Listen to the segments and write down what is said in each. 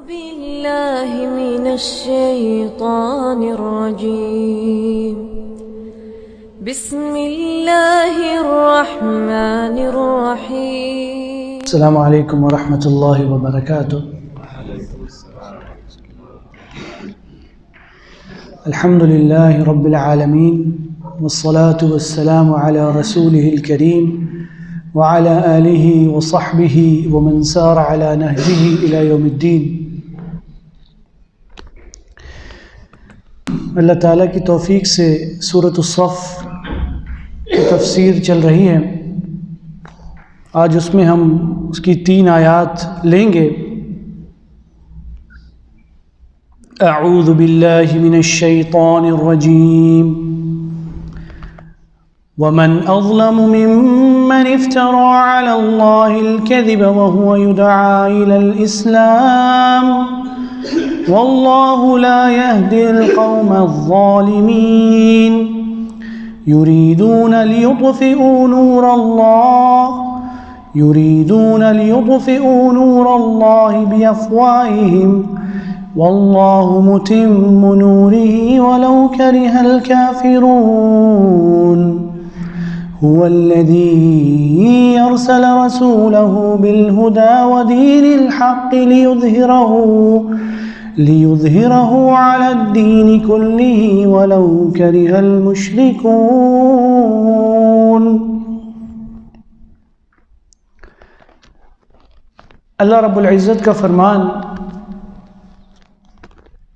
بالله من الشيطان الرجيم. بسم الله الرحمن الرحيم. السلام علیکم ورحمۃ اللہ وبرکاتہ. الحمد للہ رب العالمین والصلاة والسلام علی رسولہ الکریم وعلی آلہ وصحبہ ومن سار علی نہجہ الی یوم الدین. اللہ تعالیٰ کی توفیق سے سورۃ الصف کی تفسیر چل رہی ہے. آج اس میں ہم اس کی 3 آیات لیں گے. اعوذ باللہ من الشیطان الرجیم. ومن اظلم ممن افترى على الله الكذب وهو يدعى الى الاسلام والله لا يهدي القوم الظالمين. يريدون ليطفئوا نور الله بأفواههم والله متم نوره ولو كره الكافرون. هو الذي أرسل رسوله بالهدى ودين الحق ليظهره على الدين كله ولو كره المشركون. اللہ رب العزت کا فرمان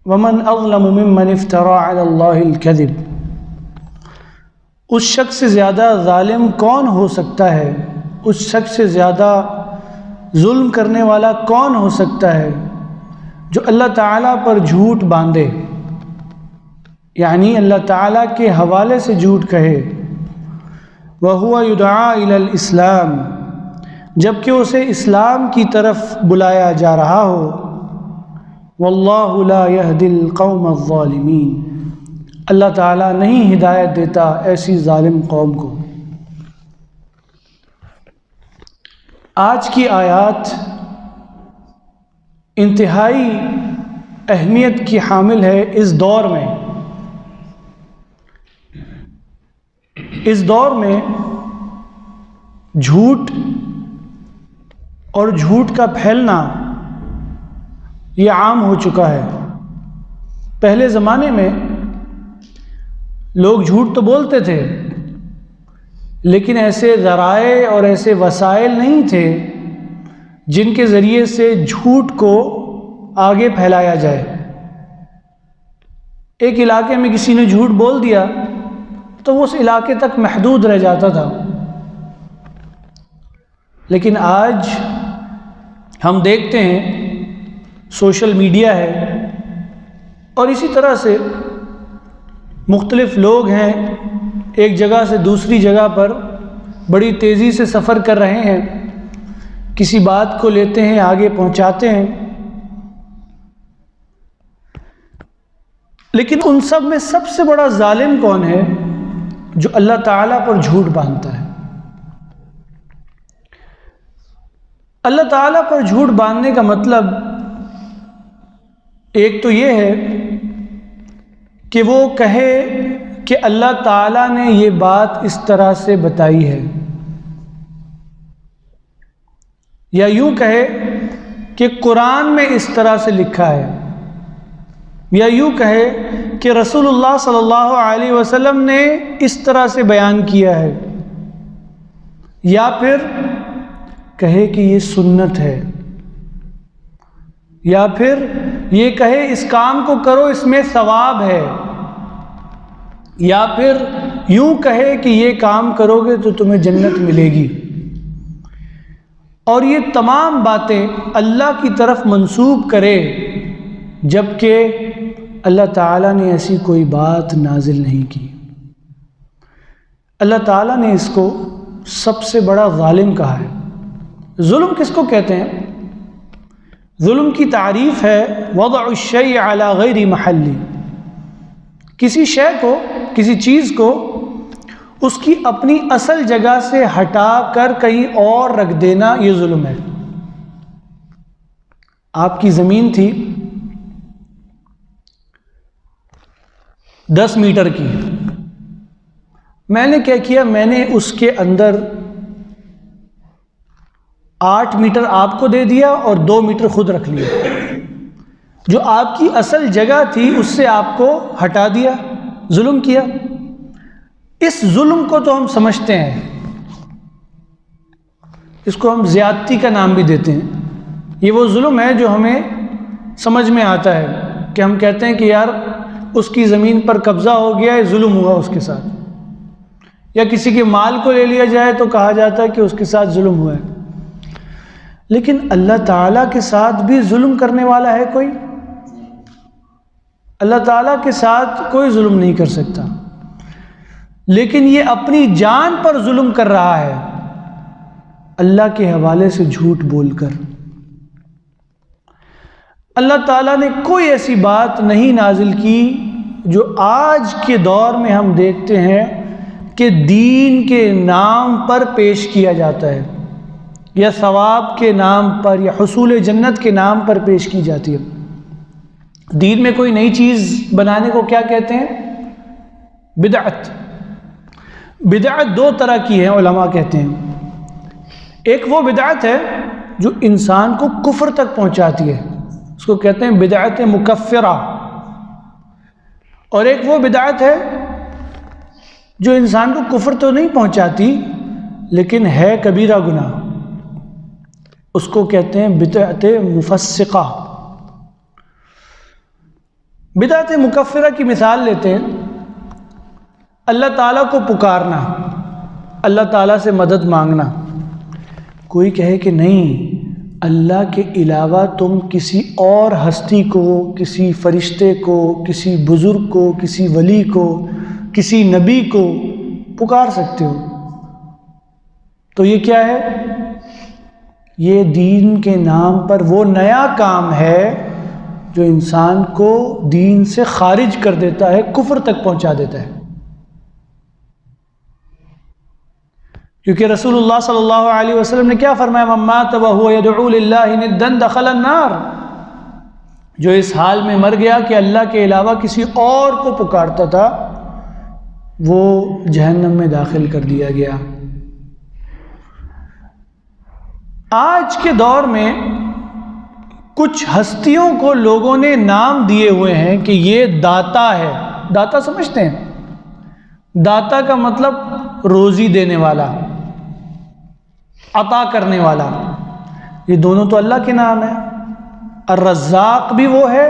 ومن اظلم ممن افترى على الله الكذب. اس شخص سے زیادہ ظالم کون ہو سکتا ہے، اس شخص سے زیادہ ظلم کرنے والا کون ہو سکتا ہے جو اللہ تعالیٰ پر جھوٹ باندھے، یعنی اللہ تعالیٰ کے حوالے سے جھوٹ کہے. وَهُوَ يُدْعَى إِلَى الْإِسْلَامِ، جبکہ اسے اسلام کی طرف بلایا جا رہا ہو. وَاللَّهُ لَا يَهْدِي الْقَوْمَ الظَّالِمِينَ، اللہ تعالیٰ نہیں ہدایت دیتا ایسی ظالم قوم کو. آج کی آیات انتہائی اہمیت کی حامل ہے اس دور میں جھوٹ اور جھوٹ کا پھیلنا یہ عام ہو چکا ہے. پہلے زمانے میں لوگ جھوٹ تو بولتے تھے لیکن ایسے ذرائع اور ایسے وسائل نہیں تھے جن کے ذریعے سے جھوٹ کو آگے پھیلایا جائے. ایک علاقے میں کسی نے جھوٹ بول دیا تو وہ اس علاقے تک محدود رہ جاتا تھا. لیکن آج ہم دیکھتے ہیں سوشل میڈیا ہے اور اسی طرح سے مختلف لوگ ہیں ایک جگہ سے دوسری جگہ پر بڑی تیزی سے سفر کر رہے ہیں، کسی بات کو لیتے ہیں آگے پہنچاتے ہیں. لیکن ان سب میں سب سے بڑا ظالم کون ہے؟ جو اللہ تعالیٰ پر جھوٹ باندھتا ہے. اللہ تعالیٰ پر جھوٹ باندھنے کا مطلب ایک تو یہ ہے کہ وہ کہے کہ اللہ تعالیٰ نے یہ بات اس طرح سے بتائی ہے، یا یوں کہے کہ قرآن میں اس طرح سے لکھا ہے، یا یوں کہے کہ رسول اللہ صلی اللہ علیہ وسلم نے اس طرح سے بیان کیا ہے، یا پھر کہے کہ یہ سنت ہے، یا پھر یہ کہے اس کام کو کرو اس میں ثواب ہے، یا پھر یوں کہے کہ یہ کام کرو گے تو تمہیں جنت ملے گی. اور یہ تمام باتیں اللہ کی طرف منسوب کرے جبکہ اللہ تعالیٰ نے ایسی کوئی بات نازل نہیں کی. اللہ تعالیٰ نے اس کو سب سے بڑا ظالم کہا ہے. ظلم کس کو کہتے ہیں؟ ظلم کی تعریف ہے وضع الشیء علی غیر محلی، کسی شے کو، کسی چیز کو اس کی اپنی اصل جگہ سے ہٹا کر کہیں اور رکھ دینا، یہ ظلم ہے. آپ کی زمین تھی 10 میٹر کی، میں نے کیا کیا، میں نے اس کے اندر 8 میٹر آپ کو دے دیا اور 2 میٹر خود رکھ لیا، جو آپ کی اصل جگہ تھی اس سے آپ کو ہٹا دیا، ظلم کیا۔ اس ظلم کو تو ہم سمجھتے ہیں، اس کو ہم زیادتی کا نام بھی دیتے ہیں۔ یہ وہ ظلم ہے جو ہمیں سمجھ میں آتا ہے کہ ہم کہتے ہیں کہ یار اس کی زمین پر قبضہ ہو گیا ہے، ظلم ہوا اس کے ساتھ، یا کسی کے مال کو لے لیا جائے تو کہا جاتا ہے کہ اس کے ساتھ ظلم ہوا ہے۔ لیکن اللہ تعالیٰ کے ساتھ بھی ظلم کرنے والا ہے کوئی؟ اللہ تعالیٰ کے ساتھ کوئی ظلم نہیں کر سکتا، لیکن یہ اپنی جان پر ظلم کر رہا ہے اللہ کے حوالے سے جھوٹ بول کر۔ اللہ تعالیٰ نے کوئی ایسی بات نہیں نازل کی جو آج کے دور میں ہم دیکھتے ہیں کہ دین کے نام پر پیش کیا جاتا ہے، یا ثواب کے نام پر، یا حصول جنت کے نام پر پیش کی جاتی ہے۔ دین میں کوئی نئی چیز بنانے کو کیا کہتے ہیں؟ بدعت۔ بدعت 2 طرح کی ہے، علماء کہتے ہیں۔ ایک وہ بدعت ہے جو انسان کو کفر تک پہنچاتی ہے، اس کو کہتے ہیں بدعت مکفرہ، اور ایک وہ بدعت ہے جو انسان کو کفر تو نہیں پہنچاتی لیکن ہے کبیرہ گناہ، اس کو کہتے ہیں بدعت مفسقہ۔ بدعت مکفرہ کی مثال لیتے ہیں، اللہ تعالیٰ کو پکارنا، اللہ تعالیٰ سے مدد مانگنا۔ کوئی کہے کہ نہیں، اللہ کے علاوہ تم کسی اور ہستی کو، کسی فرشتے کو، کسی بزرگ کو، کسی ولی کو، کسی نبی کو پکار سکتے ہو، تو یہ کیا ہے؟ یہ دین کے نام پر وہ نیا کام ہے جو انسان کو دین سے خارج کر دیتا ہے، کفر تک پہنچا دیتا ہے۔ کیونکہ رسول اللہ صلی اللہ علیہ وسلم نے کیا فرمایا؟ من مات وهو يدعو للہ ندا دخل النار، جو اس حال میں مر گیا کہ اللہ کے علاوہ کسی اور کو پکارتا تھا، وہ جہنم میں داخل کر دیا گیا۔ آج کے دور میں کچھ ہستیوں کو لوگوں نے نام دیے ہوئے ہیں کہ یہ داتا ہے۔ داتا سمجھتے ہیں؟ داتا کا مطلب روزی دینے والا، عطا کرنے والا۔ یہ دونوں تو اللہ کے نام ہیں، الرزاق بھی وہ ہے،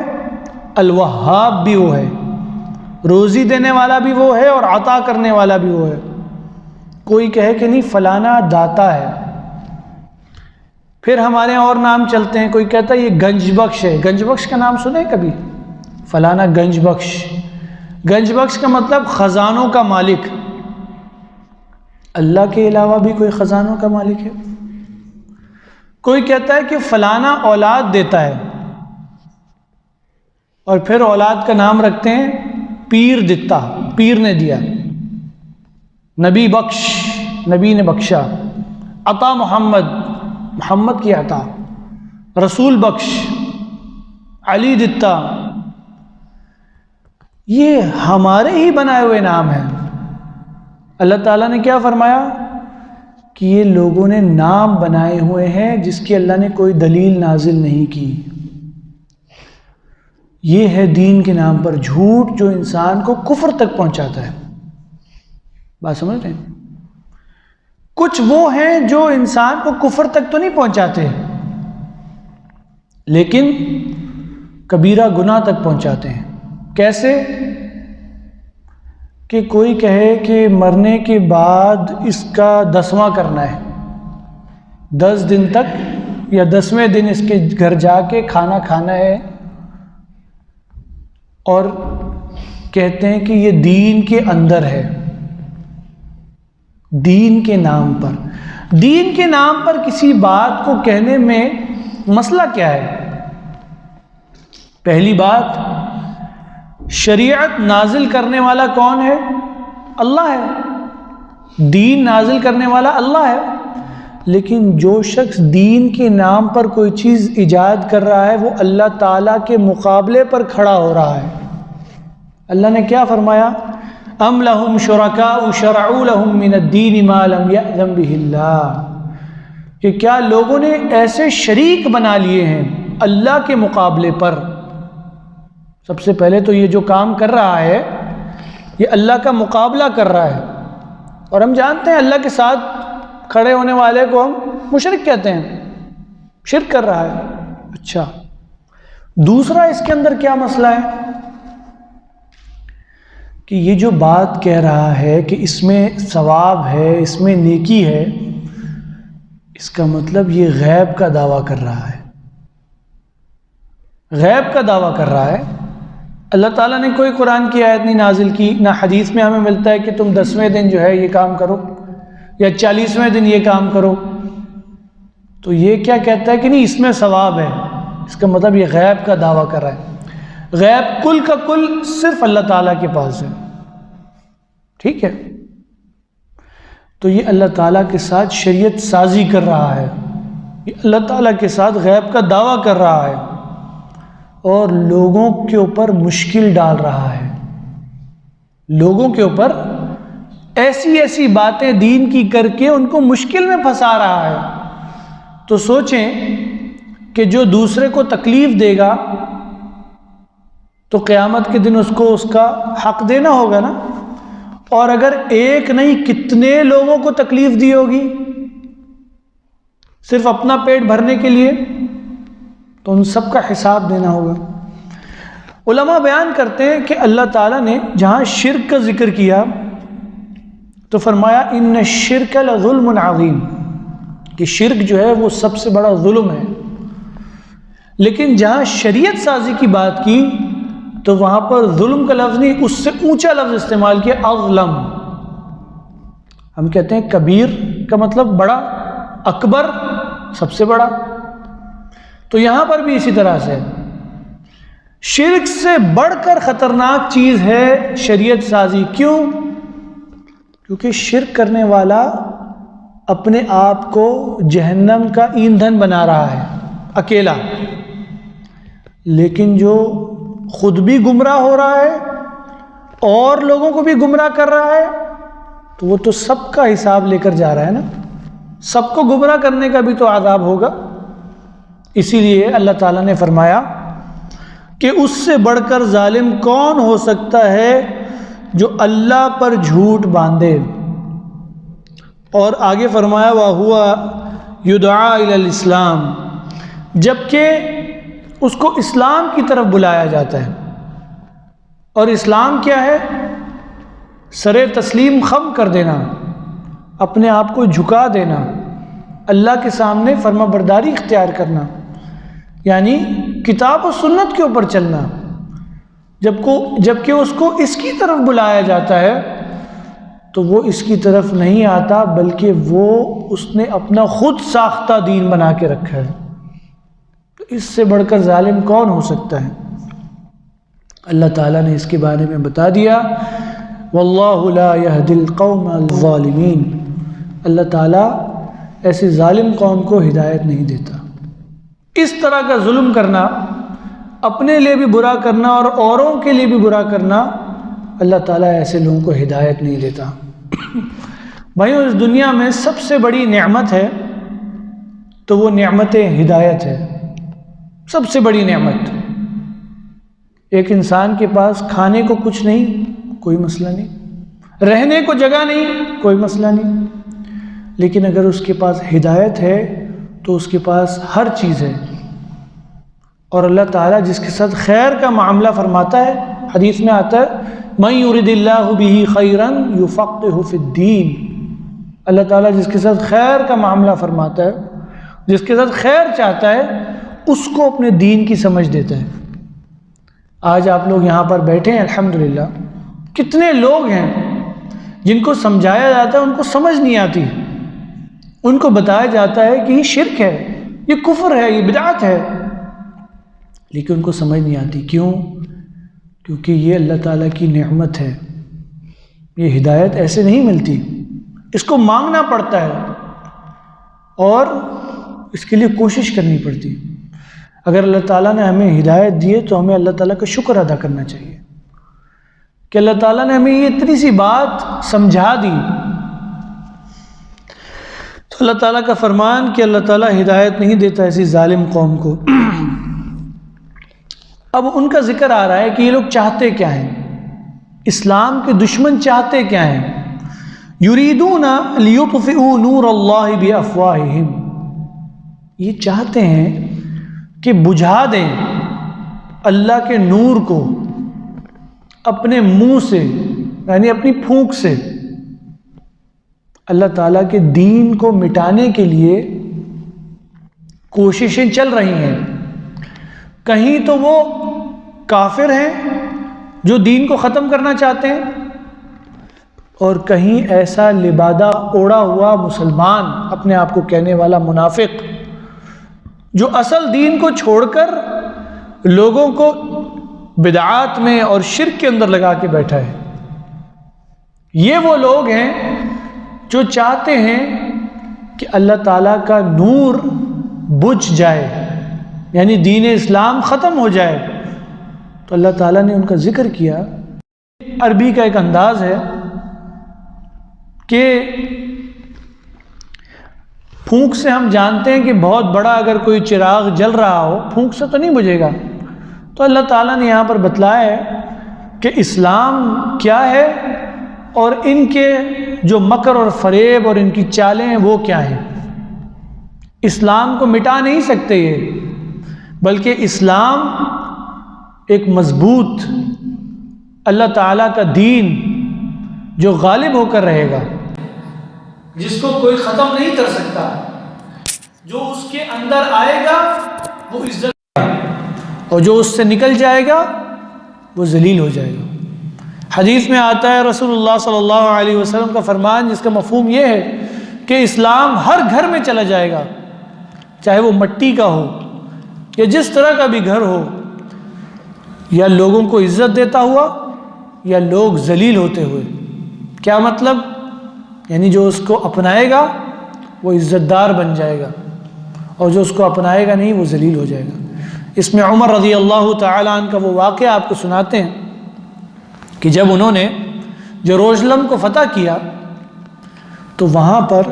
الوہاب بھی وہ ہے، روزی دینے والا بھی وہ ہے اور عطا کرنے والا بھی وہ ہے۔ کوئی کہے کہ نہیں فلانا داتا ہے، پھر ہمارے اور نام چلتے ہیں، کوئی کہتا ہے یہ گنج بخش ہے۔ گنج بخش کا نام سنے کبھی؟ فلانا گنج بخش۔ گنج بخش کا مطلب خزانوں کا مالک۔ اللہ کے علاوہ بھی کوئی خزانوں کا مالک ہے؟ کوئی کہتا ہے کہ فلانا اولاد دیتا ہے، اور پھر اولاد کا نام رکھتے ہیں پیر دتا، پیر نے دیا۔ نبی بخش، نبی نے بخشا۔ عطا محمد، محمد کی عطا۔ رسول بخش، علی دتا۔ یہ ہمارے ہی بنائے ہوئے نام ہیں۔ اللہ تعالیٰ نے کیا فرمایا کہ یہ لوگوں نے نام بنائے ہوئے ہیں جس کی اللہ نے کوئی دلیل نازل نہیں کی۔ یہ ہے دین کے نام پر جھوٹ جو انسان کو کفر تک پہنچاتا ہے۔ بات سمجھ رہے ہیں؟ کچھ وہ ہیں جو انسان کو کفر تک تو نہیں پہنچاتے لیکن کبیرہ گناہ تک پہنچاتے ہیں۔ کیسے؟ کہ کوئی کہے کہ مرنے کے بعد اس کا 10واں کرنا ہے، 10 دن تک یا 10ویں دن اس کے گھر جا کے کھانا کھانا ہے، اور کہتے ہیں کہ یہ دین کے اندر ہے۔ دین کے نام پر، دین کے نام پر کسی بات کو کہنے میں مسئلہ کیا ہے؟ پہلی بات، شریعت نازل کرنے والا کون ہے؟ اللہ ہے۔ دین نازل کرنے والا اللہ ہے۔ لیکن جو شخص دین کے نام پر کوئی چیز ایجاد کر رہا ہے وہ اللہ تعالیٰ کے مقابلے پر کھڑا ہو رہا ہے۔ اللہ نے کیا فرمایا؟ ام لہم شرکاء شرعوا لہم من الدین ما لم یأذن بہ اللہ، کہ کیا لوگوں نے ایسے شریک بنا لیے ہیں اللہ کے مقابلے پر۔ سب سے پہلے تو یہ جو کام کر رہا ہے یہ اللہ کا مقابلہ کر رہا ہے، اور ہم جانتے ہیں اللہ کے ساتھ کھڑے ہونے والے کو ہم مشرک کہتے ہیں، شرک کر رہا ہے۔ اچھا، دوسرا اس کے اندر کیا مسئلہ ہے کہ یہ جو بات کہہ رہا ہے کہ اس میں ثواب ہے، اس میں نیکی ہے، اس کا مطلب یہ غیب کا دعویٰ کر رہا ہے، غیب کا دعویٰ کر رہا ہے۔ اللہ تعالیٰ نے کوئی قرآن کی آیت نہیں نازل کی، نہ حدیث میں ہمیں ملتا ہے کہ تم 10ویں دن جو ہے یہ کام کرو یا 40ویں دن یہ کام کرو۔ تو یہ کیا کہتا ہے کہ نہیں اس میں ثواب ہے، اس کا مطلب یہ غیب کا دعویٰ کر رہا ہے۔ غیب کل کا کل صرف اللہ تعالیٰ کے پاس ہے، ٹھیک ہے؟ تو یہ اللہ تعالیٰ کے ساتھ شریعت سازی کر رہا ہے، یہ اللہ تعالیٰ کے ساتھ غیب کا دعویٰ کر رہا ہے اور لوگوں کے اوپر مشکل ڈال رہا ہے، لوگوں کے اوپر ایسی ایسی باتیں دین کی کر کے ان کو مشکل میں پھنسا رہا ہے۔ تو سوچیں کہ جو دوسرے کو تکلیف دے گا تو قیامت کے دن اس کو اس کا حق دینا ہوگا نا، اور اگر ایک نہیں کتنے لوگوں کو تکلیف دی ہوگی صرف اپنا پیٹ بھرنے کے لیے، تو ان سب کا حساب دینا ہوگا۔ علماء بیان کرتے ہیں کہ اللہ تعالیٰ نے جہاں شرک کا ذکر کیا تو فرمایا ان الشرک لظلم عظیم، کہ شرک جو ہے وہ سب سے بڑا ظلم ہے۔ لیکن جہاں شریعت سازی کی بات کی تو وہاں پر ظلم کا لفظ نہیں، اس سے اونچا لفظ استعمال کیا، اظلم۔ ہم کہتے ہیں کبیر کا مطلب بڑا، اکبر سب سے بڑا، تو یہاں پر بھی اسی طرح سے شرک سے بڑھ کر خطرناک چیز ہے شریعت سازی۔ کیوں؟ کیونکہ شرک کرنے والا اپنے آپ کو جہنم کا ایندھن بنا رہا ہے اکیلا، لیکن جو خود بھی گمراہ ہو رہا ہے اور لوگوں کو بھی گمراہ کر رہا ہے تو وہ تو سب کا حساب لے کر جا رہا ہے نا، سب کو گمراہ کرنے کا بھی تو عذاب ہوگا۔ اسی لیے اللہ تعالیٰ نے فرمایا کہ اس سے بڑھ کر ظالم کون ہو سکتا ہے جو اللہ پر جھوٹ باندھے، اور آگے فرمایا وَهُوَ يُدْعَى إِلَى الْإِسْلَامِ، جبکہ اس کو اسلام کی طرف بلایا جاتا ہے۔ اور اسلام کیا ہے؟ سر تسلیم خم کر دینا، اپنے آپ کو جھکا دینا، اللہ کے سامنے فرما برداری اختیار کرنا، یعنی کتاب و سنت کے اوپر چلنا۔ جبکہ اس کو اس کی طرف بلایا جاتا ہے تو وہ اس کی طرف نہیں آتا، بلکہ وہ اس نے اپنا خود ساختہ دین بنا کے رکھا ہے۔ تو اس سے بڑھ کر ظالم کون ہو سکتا ہے؟ اللہ تعالیٰ نے اس کے بارے میں بتا دیا وَاللَّهُ لَا يَهْدِي الْقَوْمَ الظَّالِمِينَ، اللہ تعالیٰ ایسے ظالم قوم کو ہدایت نہیں دیتا۔ اس طرح کا ظلم کرنا، اپنے لیے بھی برا کرنا اور اوروں کے لیے بھی برا کرنا، اللہ تعالیٰ ایسے لوگوں کو ہدایت نہیں دیتا۔ بھائیو، اس دنیا میں سب سے بڑی نعمت ہے تو وہ نعمت ہدایت ہے، سب سے بڑی نعمت۔ ایک انسان کے پاس کھانے کو کچھ نہیں، کوئی مسئلہ نہیں، رہنے کو جگہ نہیں، کوئی مسئلہ نہیں، لیکن اگر اس کے پاس ہدایت ہے تو اس کے پاس ہر چیز ہے۔ اور اللہ تعالیٰ جس کے ساتھ خیر کا معاملہ فرماتا ہے، حدیث میں آتا ہے مَن يُرِدِ اللَّهُ بِهِ خَيْرًا يُفَقِّهُ فِي الدِّينِ، اللہ تعالیٰ جس کے ساتھ خیر کا معاملہ فرماتا ہے، جس کے ساتھ خیر چاہتا ہے، اس کو اپنے دین کی سمجھ دیتا ہے۔ آج آپ لوگ یہاں پر بیٹھے ہیں الحمدللہ، کتنے لوگ ہیں جن کو سمجھایا جاتا ہے ان کو سمجھ نہیں آتی، ان کو بتایا جاتا ہے کہ یہ شرک ہے، یہ کفر ہے، یہ بدعت ہے، لیکن ان کو سمجھ نہیں آتی۔ کیوں؟ کیونکہ یہ اللہ تعالیٰ کی نعمت ہے، یہ ہدایت ایسے نہیں ملتی، اس کو مانگنا پڑتا ہے۔ اور اس کے لیے کوشش کرنی پڑتی ہے۔ اگر اللہ تعالیٰ نے ہمیں ہدایت دی ہے تو ہمیں اللہ تعالیٰ کا شکر ادا کرنا چاہیے کہ اللہ تعالیٰ نے ہمیں یہ اتنی سی بات سمجھا دی۔ تو اللہ تعالیٰ کا فرمان کہ اللہ تعالیٰ ہدایت نہیں دیتا ایسی ظالم قوم کو۔ اب ان کا ذکر آ رہا ہے کہ یہ لوگ چاہتے کیا ہیں، اسلام کے دشمن چاہتے کیا ہیں۔ یریدون لیطفئوا نور اللہ بافواہہم، یہ چاہتے ہیں کہ بجھا دیں اللہ کے نور کو اپنے منہ سے، یعنی اپنی پھونک سے۔ اللہ تعالیٰ کے دین کو مٹانے کے لیے کوششیں چل رہی ہیں۔ کہیں تو وہ کافر ہیں جو دین کو ختم کرنا چاہتے ہیں، اور کہیں ایسا لبادہ اوڑا ہوا مسلمان، اپنے آپ کو کہنے والا منافق، جو اصل دین کو چھوڑ کر لوگوں کو بدعات میں اور شرک کے اندر لگا کے بیٹھا ہے۔ یہ وہ لوگ ہیں جو چاہتے ہیں کہ اللہ تعالیٰ کا نور بجھ جائے، یعنی دین اسلام ختم ہو جائے۔ تو اللہ تعالیٰ نے ان کا ذکر کیا۔ عربی کا ایک انداز ہے کہ پھونک سے ہم جانتے ہیں کہ بہت بڑا اگر کوئی چراغ جل رہا ہو، پھونک سے تو نہیں بجھے گا۔ تو اللہ تعالیٰ نے یہاں پر بتلایا ہے کہ اسلام کیا ہے اور ان کے جو مکر اور فریب اور ان کی چالیں ہیں وہ کیا ہیں۔ اسلام کو مٹا نہیں سکتے یہ، بلکہ اسلام ایک مضبوط اللہ تعالیٰ کا دین جو غالب ہو کر رہے گا، جس کو کوئی ختم نہیں کر سکتا، جو اس کے اندر آئے گا وہ عزت، اور جو اس سے نکل جائے گا وہ ذلیل ہو جائے گا۔ حدیث میں آتا ہے رسول اللہ صلی اللہ علیہ وسلم کا فرمان، جس کا مفہوم یہ ہے کہ اسلام ہر گھر میں چلا جائے گا، چاہے وہ مٹی کا ہو یا جس طرح کا بھی گھر ہو، یا لوگوں کو عزت دیتا ہوا یا لوگ ذلیل ہوتے ہوئے۔ کیا مطلب؟ یعنی جو اس کو اپنائے گا وہ عزت دار بن جائے گا، اور جو اس کو اپنائے گا نہیں وہ ذلیل ہو جائے گا۔ اس میں عمر رضی اللہ تعالیٰ عنہ کا وہ واقعہ آپ کو سناتے ہیں کہ جب انہوں نے یروشلم کو فتح کیا تو وہاں پر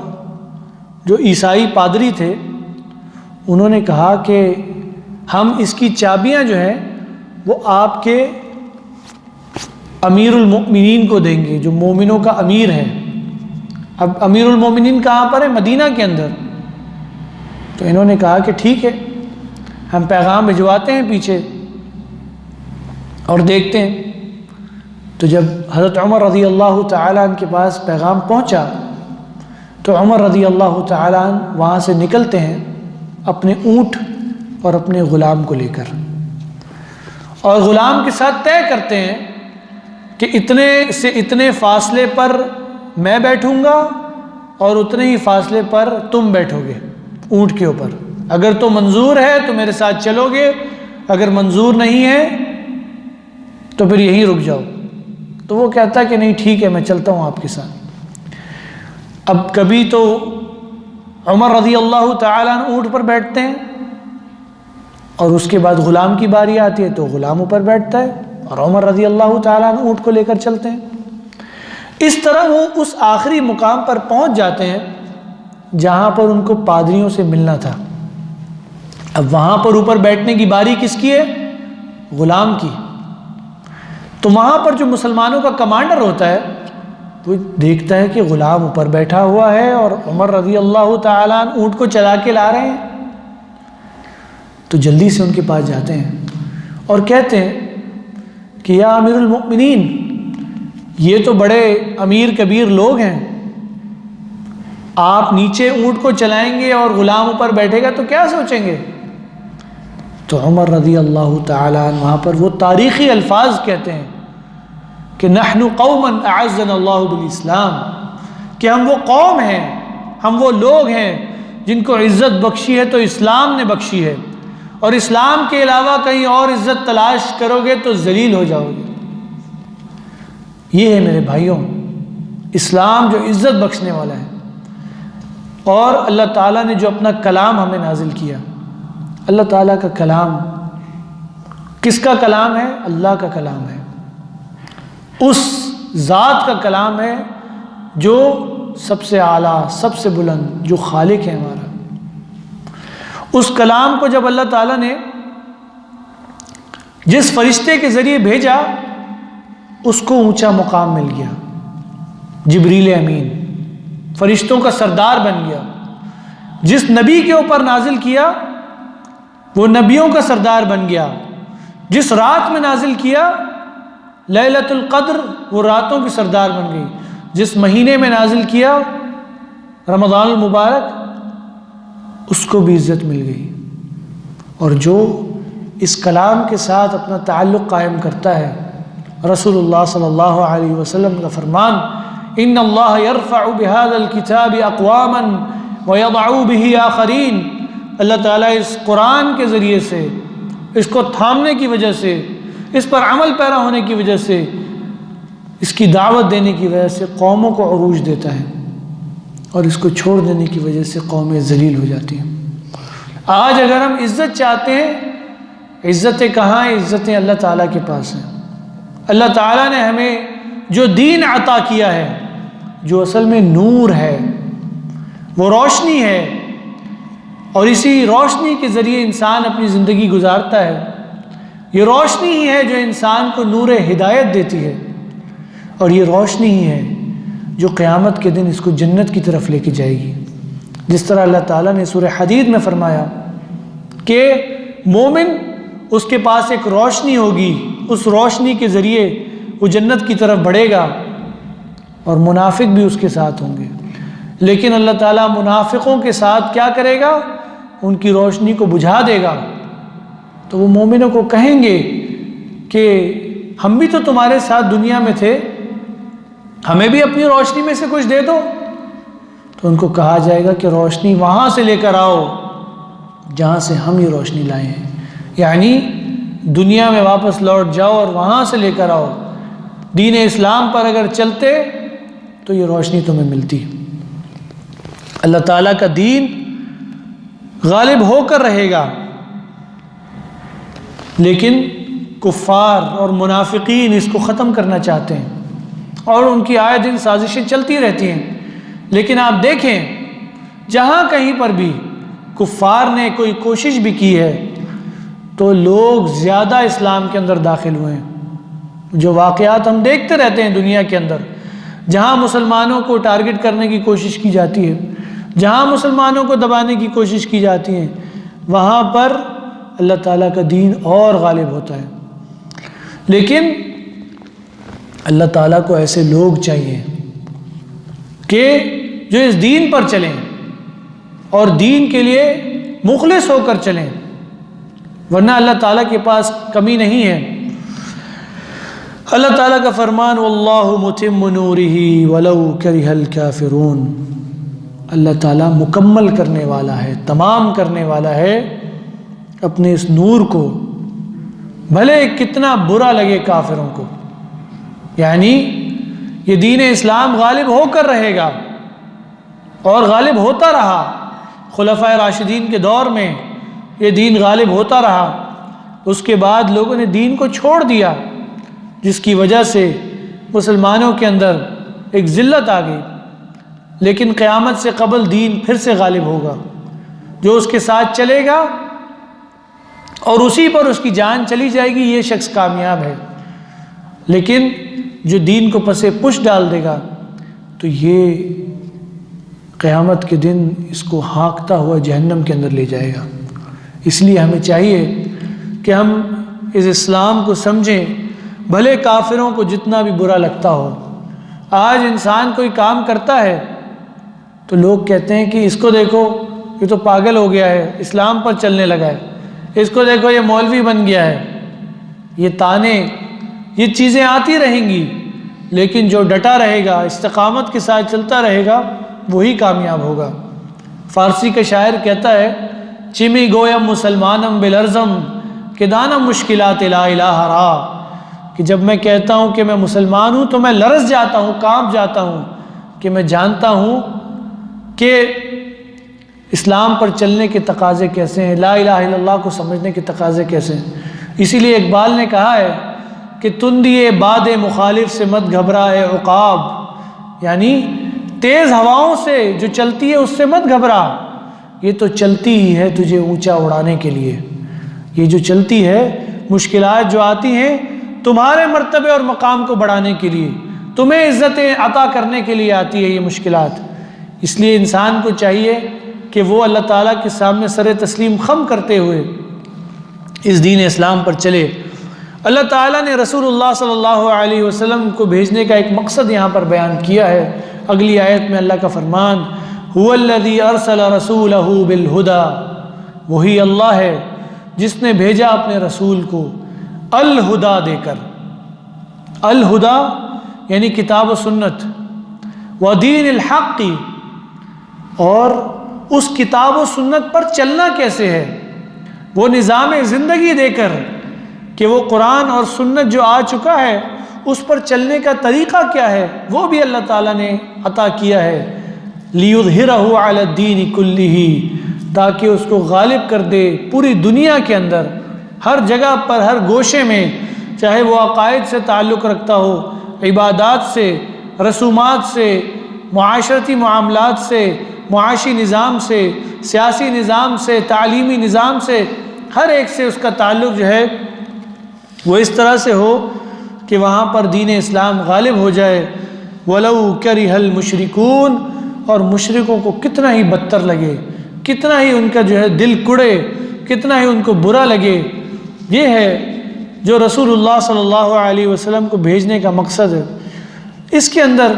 جو عیسائی پادری تھے انہوں نے کہا کہ ہم اس کی چابیاں جو ہیں وہ آپ کے امیر المؤمنین کو دیں گے، جو مومنوں کا امیر ہے۔ اب امیر المومنین کہاں پر ہے؟ مدینہ کے اندر۔ تو انہوں نے کہا کہ ٹھیک ہے، ہم پیغام بھجواتے ہیں پیچھے اور دیکھتے ہیں۔ تو جب حضرت عمر رضی اللہ تعالیٰ عنہ کے پاس پیغام پہنچا تو عمر رضی اللہ تعالیٰ عنہ وہاں سے نکلتے ہیں اپنے اونٹ اور اپنے غلام کو لے کر، اور غلام کے ساتھ طے کرتے ہیں کہ اتنے سے اتنے فاصلے پر میں بیٹھوں گا اور اتنے ہی فاصلے پر تم بیٹھو گے اونٹ کے اوپر۔ اگر تو منظور ہے تو میرے ساتھ چلو گے، اگر منظور نہیں ہے تو پھر یہیں رک جاؤ۔ تو وہ کہتا ہے کہ نہیں ٹھیک ہے، میں چلتا ہوں آپ کے ساتھ۔ اب کبھی تو عمر رضی اللہ تعالیٰ عنہ اونٹ پر بیٹھتے ہیں، اور اس کے بعد غلام کی باری آتی ہے تو غلام اوپر بیٹھتا ہے، اور عمر رضی اللہ تعالیٰ عنہ اونٹ کو لے کر چلتے ہیں۔ اس طرح وہ اس آخری مقام پر پہنچ جاتے ہیں جہاں پر ان کو پادریوں سے ملنا تھا۔ اب وہاں پر اوپر بیٹھنے کی باری کس کی ہے؟ غلام کی۔ تو وہاں پر جو مسلمانوں کا کمانڈر ہوتا ہے وہ دیکھتا ہے کہ غلام اوپر بیٹھا ہوا ہے اور عمر رضی اللہ تعالیٰ عنہ اونٹ کو چلا کے لا رہے ہیں، تو جلدی سے ان کے پاس جاتے ہیں اور کہتے ہیں کہ یا امیر المؤمنین، یہ تو بڑے امیر کبیر لوگ ہیں، آپ نیچے اونٹ کو چلائیں گے اور غلام اوپر بیٹھے گا تو کیا سوچیں گے؟ تو عمر رضی اللہ تعالیٰ عنہ وہاں پر وہ تاریخی الفاظ کہتے ہیں کہ نحن قوما اعزنا اللہ بالاسلام، کہ ہم وہ قوم ہیں، ہم وہ لوگ ہیں جن کو عزت بخشی ہے تو اسلام نے بخشی ہے، اور اسلام کے علاوہ کہیں اور عزت تلاش کرو گے تو ذلیل ہو جاؤ گے۔ یہ ہے میرے بھائیوں اسلام جو عزت بخشنے والا ہے، اور اللہ تعالیٰ نے جو اپنا کلام ہمیں نازل کیا، اللہ تعالیٰ کا کلام کس کا کلام ہے؟ اللہ کا کلام ہے، اس ذات کا کلام ہے جو سب سے اعلیٰ، سب سے بلند، جو خالق ہے ہمارا۔ اس کلام کو جب اللہ تعالیٰ نے جس فرشتے کے ذریعے بھیجا، اس کو اونچا مقام مل گیا، جبریل امین فرشتوں کا سردار بن گیا۔ جس نبی کے اوپر نازل کیا وہ نبیوں کا سردار بن گیا۔ جس رات میں نازل کیا لیلۃ القدر، وہ راتوں کی سردار بن گئی۔ جس مہینے میں نازل کیا رمضان المبارک، اس کو بھی عزت مل گئی۔ اور جو اس کلام کے ساتھ اپنا تعلق قائم کرتا ہے، رسول اللہ صلی اللہ علیہ وسلم کا فرمان، ان اللہ یرفع بهذا الکتاب اقواما ویضع به آخرین، اللہ تعالیٰ اس قرآن کے ذریعے سے، اس کو تھامنے کی وجہ سے، اس پر عمل پیرا ہونے کی وجہ سے، اس کی دعوت دینے کی وجہ سے قوموں کو عروج دیتا ہے، اور اس کو چھوڑ دینے کی وجہ سے قومیں ذلیل ہو جاتی ہیں۔ آج اگر ہم عزت چاہتے ہیں، عزتیں کہاں ہیں؟ عزتیں اللہ تعالیٰ کے پاس ہیں۔ اللہ تعالیٰ نے ہمیں جو دین عطا کیا ہے، جو اصل میں نور ہے، وہ روشنی ہے، اور اسی روشنی کے ذریعے انسان اپنی زندگی گزارتا ہے۔ یہ روشنی ہی ہے جو انسان کو نور ہدایت دیتی ہے، اور یہ روشنی ہی ہے جو قیامت کے دن اس کو جنت کی طرف لے کے جائے گی۔ جس طرح اللہ تعالیٰ نے سورہ حدید میں فرمایا کہ مومن، اس کے پاس ایک روشنی ہوگی، اس روشنی کے ذریعے وہ جنت کی طرف بڑھے گا، اور منافق بھی اس کے ساتھ ہوں گے۔ لیکن اللہ تعالیٰ منافقوں کے ساتھ کیا کرے گا؟ ان کی روشنی کو بجھا دے گا۔ تو وہ مومنوں کو کہیں گے کہ ہم بھی تو تمہارے ساتھ دنیا میں تھے، ہمیں بھی اپنی روشنی میں سے کچھ دے دو۔ تو ان کو کہا جائے گا کہ روشنی وہاں سے لے کر آؤ جہاں سے ہم یہ روشنی لائے ہیں، یعنی دنیا میں واپس لوٹ جاؤ اور وہاں سے لے کر آؤ۔ دین اسلام پر اگر چلتے تو یہ روشنی تمہیں ملتی۔ اللہ تعالیٰ کا دین غالب ہو کر رہے گا، لیکن کفار اور منافقین اس کو ختم کرنا چاہتے ہیں، اور ان کی آئے دن سازشیں چلتی رہتی ہیں۔ لیکن آپ دیکھیں، جہاں کہیں پر بھی کفار نے کوئی کوشش بھی کی ہے تو لوگ زیادہ اسلام کے اندر داخل ہوئے ہیں۔ جو واقعات ہم دیکھتے رہتے ہیں دنیا کے اندر، جہاں مسلمانوں کو ٹارگٹ کرنے کی کوشش کی جاتی ہے، جہاں مسلمانوں کو دبانے کی کوشش کی جاتی ہے، وہاں پر اللہ تعالیٰ کا دین اور غالب ہوتا ہے۔ لیکن اللہ تعالیٰ کو ایسے لوگ چاہیے کہ جو اس دین پر چلیں اور دین کے لیے مخلص ہو کر چلیں، ورنہ اللہ تعالیٰ کے پاس کمی نہیں ہے۔ اللہ تعالیٰ کا فرمان، واللہ متم نورہ ولو کرہ الکافرون، اللہ تعالیٰ مکمل کرنے والا ہے، تمام کرنے والا ہے اپنے اس نور کو، بھلے کتنا برا لگے کافروں کو۔ یعنی یہ دین اسلام غالب ہو کر رہے گا، اور غالب ہوتا رہا۔ خلفائے راشدین کے دور میں یہ دین غالب ہوتا رہا، اس کے بعد لوگوں نے دین کو چھوڑ دیا، جس کی وجہ سے مسلمانوں کے اندر ایک ذلت آ گئی۔ لیکن قیامت سے قبل دین پھر سے غالب ہوگا۔ جو اس کے ساتھ چلے گا اور اسی پر اس کی جان چلی جائے گی، یہ شخص کامیاب ہے۔ لیکن جو دین کو پسے پش ڈال دے گا تو یہ قیامت کے دن اس کو ہانکتا ہوا جہنم کے اندر لے جائے گا۔ اس لیے ہمیں چاہیے کہ ہم اس اسلام کو سمجھیں، بھلے کافروں کو جتنا بھی برا لگتا ہو۔ آج انسان کوئی کام کرتا ہے تو لوگ کہتے ہیں کہ اس کو دیکھو، یہ تو پاگل ہو گیا ہے، اسلام پر چلنے لگا ہے، اس کو دیکھو یہ مولوی بن گیا ہے۔ یہ طعنے، یہ چیزیں آتی رہیں گی، لیکن جو ڈٹا رہے گا، استقامت کے ساتھ چلتا رہے گا، وہی کامیاب ہوگا۔ فارسی کا شاعر کہتا ہے، چمی گویم مسلمانم بالارزم کہ دانم مشکلات لا الہ را، کہ جب میں کہتا ہوں کہ میں مسلمان ہوں تو میں لرز جاتا ہوں، کانپ جاتا ہوں، کہ میں جانتا ہوں کہ اسلام پر چلنے کے تقاضے کیسے ہیں، لا الہ الا اللہ کو سمجھنے کے تقاضے کیسے ہیں۔ اسی لیے اقبال نے کہا ہے کہ تندیے باد مخالف سے مت گھبرائے عقاب، یعنی تیز ہواؤں سے جو چلتی ہے اس سے مت گھبرا، یہ تو چلتی ہی ہے تجھے اونچا اڑانے کے لیے۔ یہ جو چلتی ہے، مشکلات جو آتی ہیں تمہارے مرتبے اور مقام کو بڑھانے کے لیے، تمہیں عزتیں عطا کرنے کے لیے آتی ہے یہ مشکلات۔ اس لیے انسان کو چاہیے کہ وہ اللہ تعالیٰ کے سامنے سر تسلیم خم کرتے ہوئے اس دین اسلام پر چلے۔ اللہ تعالیٰ نے رسول اللہ صلی اللہ علیہ وسلم کو بھیجنے کا ایک مقصد یہاں پر بیان کیا ہے۔ اگلی آیت میں اللہ کا فرمان، هو الذی ارسل رسولہ بالہدی، وہی اللہ ہے جس نے بھیجا اپنے رسول کو الہدا دے کر۔ الہدا یعنی کتاب و سنت، ودین الحق، اور اس کتاب و سنت پر چلنا کیسے ہے، وہ نظام زندگی دے کر کہ وہ قرآن اور سنت جو آ چکا ہے اس پر چلنے کا طریقہ کیا ہے، وہ بھی اللہ تعالیٰ نے عطا کیا ہے۔ لِيُظْهِرَهُ عَلَى الدِّينِ كُلِّهِ، تاکہ اس کو غالب کر دے پوری دنیا کے اندر، ہر جگہ پر، ہر گوشے میں، چاہے وہ عقائد سے تعلق رکھتا ہو، عبادات سے، رسومات سے، معاشرتی معاملات سے، معاشی نظام سے، سیاسی نظام سے، تعلیمی نظام سے، ہر ایک سے اس کا تعلق جو ہے وہ اس طرح سے ہو کہ وہاں پر دین اسلام غالب ہو جائے۔ وَلَوْ كَرِهَ الْمُشْرِكُونَ، اور مشرکوں کو کتنا ہی بدتر لگے، کتنا ہی ان کا جو ہے دل کڑے، کتنا ہی ان کو برا لگے۔ یہ ہے جو رسول اللہ صلی اللہ علیہ وسلم کو بھیجنے کا مقصد ہے۔ اس کے اندر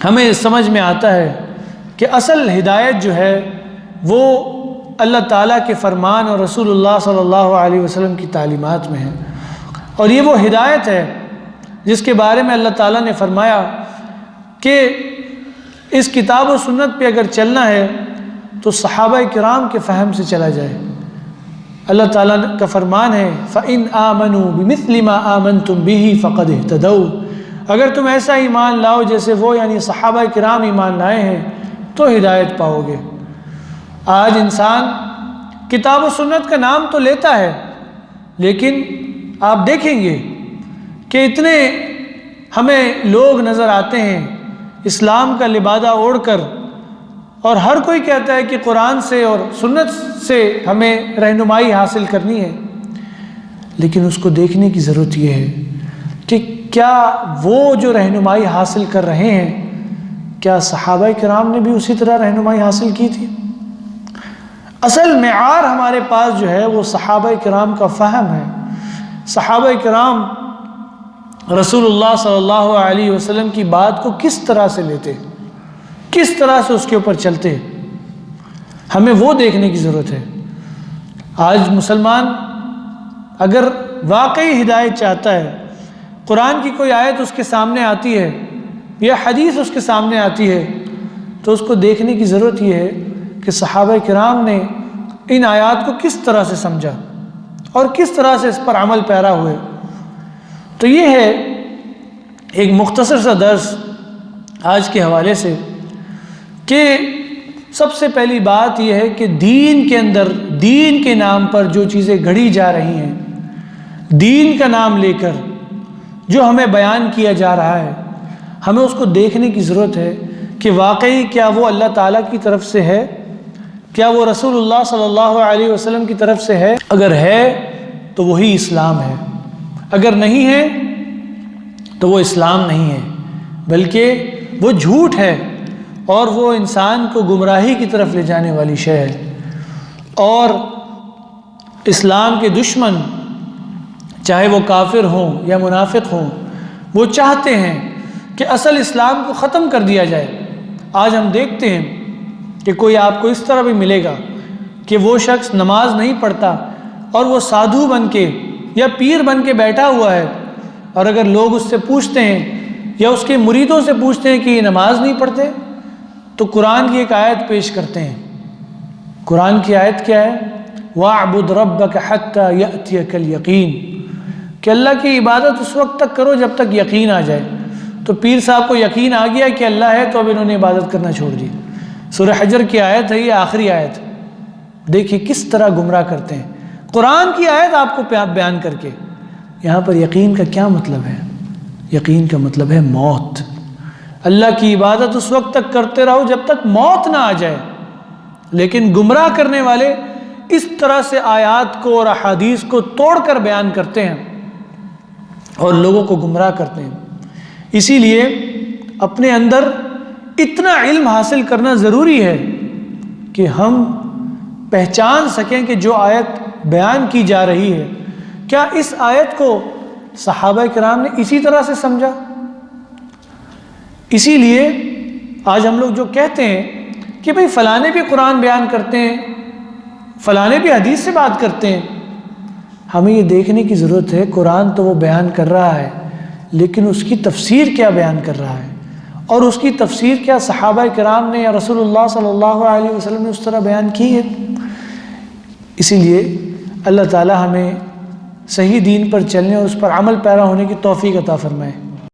ہمیں سمجھ میں آتا ہے کہ اصل ہدایت جو ہے وہ اللہ تعالیٰ کے فرمان اور رسول اللہ صلی اللہ علیہ وسلم کی تعلیمات میں ہے، اور یہ وہ ہدایت ہے جس کے بارے میں اللہ تعالیٰ نے فرمایا کہ اس کتاب و سنت پہ اگر چلنا ہے تو صحابہ کرام کے فہم سے چلا جائے۔ اللہ تعالیٰ کا فرمان ہے فَإِنْ آمَنُوا بِمِثْلِ مَا آمَنْتُمْ بِهِ فَقَدْ اهْتَدَوْا، اگر تم ایسا ایمان لاؤ جیسے وہ یعنی صحابہ کرام ایمان لائے ہیں تو ہدایت پاؤ گے۔ آج انسان کتاب و سنت کا نام تو لیتا ہے، لیکن آپ دیکھیں گے کہ اتنے ہمیں لوگ نظر آتے ہیں اسلام کا لبادہ اوڑھ کر، اور ہر کوئی کہتا ہے کہ قرآن سے اور سنت سے ہمیں رہنمائی حاصل کرنی ہے، لیکن اس کو دیکھنے کی ضرورت یہ ہے کہ کیا وہ جو رہنمائی حاصل کر رہے ہیں، کیا صحابہ کرام نے بھی اسی طرح رہنمائی حاصل کی تھی؟ اصل معیار ہمارے پاس جو ہے وہ صحابہ کرام کا فہم ہے۔ صحابہ کرام رسول اللہ صلی اللہ علیہ وسلم کی بات کو کس طرح سے لیتے، کس طرح سے اس کے اوپر چلتے، ہمیں وہ دیکھنے کی ضرورت ہے۔ آج مسلمان اگر واقعی ہدایت چاہتا ہے، قرآن کی کوئی آیت اس کے سامنے آتی ہے یا حدیث اس کے سامنے آتی ہے، تو اس کو دیکھنے کی ضرورت یہ ہے کہ صحابہ کرام نے ان آیات کو کس طرح سے سمجھا اور کس طرح سے اس پر عمل پیرا ہوئے۔ تو یہ ہے ایک مختصر سا درس آج کے حوالے سے کہ سب سے پہلی بات یہ ہے کہ دین کے اندر، دین کے نام پر جو چیزیں گھڑی جا رہی ہیں، دین کا نام لے کر جو ہمیں بیان کیا جا رہا ہے، ہمیں اس کو دیکھنے کی ضرورت ہے کہ واقعی کیا وہ اللہ تعالیٰ کی طرف سے ہے، کیا وہ رسول اللہ صلی اللہ علیہ وسلم کی طرف سے ہے؟ اگر ہے تو وہی اسلام ہے، اگر نہیں ہے تو وہ اسلام نہیں ہے، بلکہ وہ جھوٹ ہے اور وہ انسان کو گمراہی کی طرف لے جانے والی شے ہے۔ اور اسلام کے دشمن، چاہے وہ کافر ہوں یا منافق ہوں، وہ چاہتے ہیں کہ اصل اسلام کو ختم کر دیا جائے۔ آج ہم دیکھتے ہیں کہ کوئی آپ کو اس طرح بھی ملے گا کہ وہ شخص نماز نہیں پڑھتا اور وہ سادھو بن کے یا پیر بن کے بیٹھا ہوا ہے، اور اگر لوگ اس سے پوچھتے ہیں یا اس کے مریدوں سے پوچھتے ہیں کہ یہ نماز نہیں پڑھتے، تو قرآن کی ایک آیت پیش کرتے ہیں۔ قرآن کی آیت کیا ہے؟ وَاعْبُدْ رَبَّكَ حَتَّى يَأْتِيَكَ الْيَقِينُ، کہ اللہ کی عبادت اس وقت تک کرو جب تک یقین آ جائے۔ تو پیر صاحب کو یقین آ گیا کہ اللہ ہے تو اب انہوں نے عبادت کرنا چھوڑ دی، سورہ حجر کی آیت ہے، یہ آخری آیت، دیکھیں کس طرح گمراہ کرتے ہیں قرآن کی آیت آپ کو بیان کر کے۔ یہاں پر یقین کا کیا مطلب ہے؟ یقین کا مطلب ہے موت۔ اللہ کی عبادت اس وقت تک کرتے رہو جب تک موت نہ آ جائے، لیکن گمراہ کرنے والے اس طرح سے آیات کو اور احادیث کو توڑ کر بیان کرتے ہیں اور لوگوں کو گمراہ کرتے ہیں۔ اسی لیے اپنے اندر اتنا علم حاصل کرنا ضروری ہے کہ ہم پہچان سکیں کہ جو آیت بیان کی جا رہی ہے، کیا اس آیت کو صحابہ کرام نے اسی طرح سے سمجھا؟ اسی لیے آج ہم لوگ جو کہتے ہیں کہ بھئی فلانے بھی قرآن بیان کرتے ہیں، فلانے بھی حدیث سے بات کرتے ہیں، ہمیں یہ دیکھنے کی ضرورت ہے قرآن تو وہ بیان کر رہا ہے، لیکن اس کی تفسیر کیا بیان کر رہا ہے، اور اس کی تفسیر کیا صحابہ کرام نے یا رسول اللہ صلی اللہ علیہ وسلم نے اس طرح بیان کی ہے؟ اسی لیے اللہ تعالی ہمیں صحیح دین پر چلنے اور اس پر عمل پیرا ہونے کی توفیق عطا فرمائے۔